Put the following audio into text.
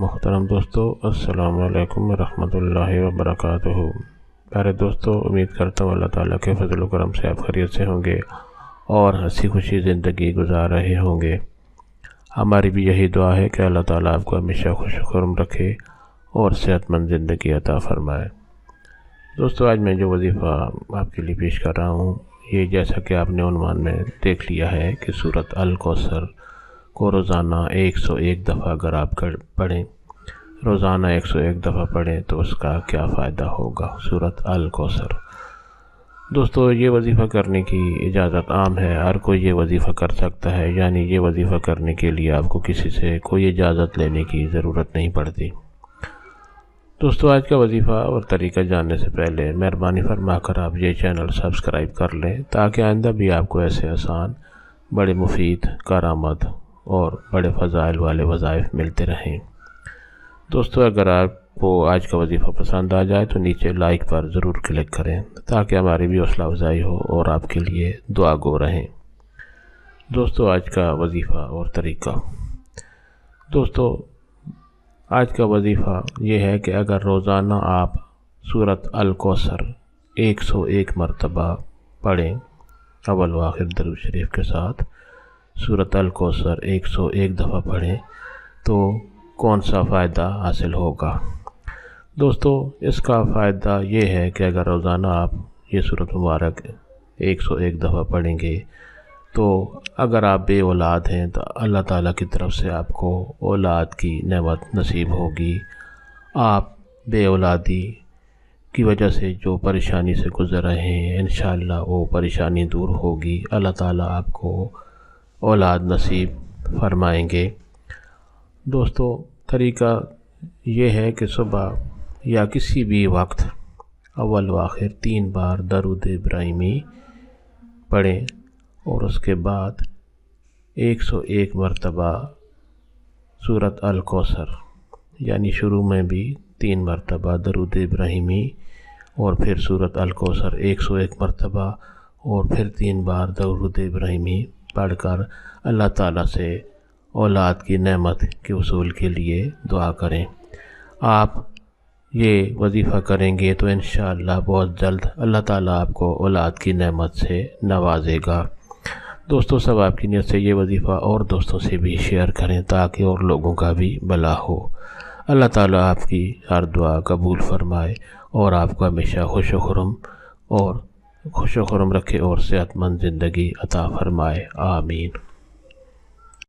محترم دوستو، السلام علیکم ورحمۃ اللہ وبرکاتہ۔ پیارے دوستو، امید کرتا ہوں اللہ تعالیٰ کے فضل و کرم سے آپ خیریت سے ہوں گے اور ہنسی خوشی زندگی گزار رہے ہوں گے۔ ہماری بھی یہی دعا ہے کہ اللہ تعالیٰ آپ کو ہمیشہ خوش و خرم رکھے اور صحت مند زندگی عطا فرمائے۔ دوستو، آج میں جو وظیفہ آپ کے لیے پیش کر رہا ہوں، یہ جیسا کہ آپ نے عنوان میں دیکھ لیا ہے کہ سورۃ الکوثر کو روزانہ 101 دفعہ اگر آپ پڑھیں، روزانہ 101 دفعہ پڑھیں تو اس کا کیا فائدہ ہوگا۔ سورۃ الکوثر دوستو، یہ وظیفہ کرنے کی اجازت عام ہے، ہر کوئی یہ وظیفہ کر سکتا ہے، یعنی یہ وظیفہ کرنے کے لیے آپ کو کسی سے کوئی اجازت لینے کی ضرورت نہیں پڑتی۔ دوستو، آج کا وظیفہ اور طریقہ جاننے سے پہلے مہربانی فرما کر آپ یہ چینل سبسکرائب کر لیں تاکہ آئندہ بھی آپ کو ایسے آسان، بڑے مفید، کارآمد اور بڑے فضائل والے وظائف ملتے رہیں۔ دوستو، اگر آپ کو آج کا وظیفہ پسند آ جائے تو نیچے لائک پر ضرور کلک کریں تاکہ ہماری بھی حوصلہ افزائی ہو اور آپ کے لیے دعا گو رہیں۔ دوستو، آج کا وظیفہ اور طریقہ۔ دوستو، آج کا وظیفہ یہ ہے کہ اگر روزانہ آپ سورۃ الکوثر 101 مرتبہ پڑھیں، اول و آخر درود شریف کے ساتھ سورۃ الکوثر 101 دفعہ پڑھیں تو کون سا فائدہ حاصل ہوگا۔ دوستو، اس کا فائدہ یہ ہے کہ اگر روزانہ آپ یہ سورۃ مبارک 101 دفعہ پڑھیں گے تو اگر آپ بے اولاد ہیں تو اللہ تعالیٰ کی طرف سے آپ کو اولاد کی نعمت نصیب ہوگی۔ آپ بے اولادی کی وجہ سے جو پریشانی سے گزر رہے ہیں، انشاءاللہ وہ پریشانی دور ہوگی، اللہ تعالیٰ آپ کو اولاد نصیب فرمائیں گے۔ دوستو، طریقہ یہ ہے کہ صبح یا کسی بھی وقت اول و آخر 3 بار درود ابراہیمی پڑھیں اور اس کے بعد 101 مرتبہ سورۃ الکوثر، یعنی شروع میں بھی 3 مرتبہ درود ابراہیمی اور پھر سورۃ الکوثر 101 مرتبہ اور پھر 3 بار درود ابراہیمی پڑھ کر اللہ تعالیٰ سے اولاد کی نعمت کے حصول کے لیے دعا کریں۔ آپ یہ وظیفہ کریں گے تو انشاءاللہ بہت جلد اللہ تعالیٰ آپ کو اولاد کی نعمت سے نوازے گا۔ دوستو، سب آپ کی نیت سے یہ وظیفہ اور دوستوں سے بھی شیئر کریں تاکہ اور لوگوں کا بھی بھلا ہو۔ اللہ تعالیٰ آپ کی ہر دعا قبول فرمائے اور آپ کو ہمیشہ خوش و خرم رکھے اور صحت مند زندگی عطا فرمائے۔ آمین۔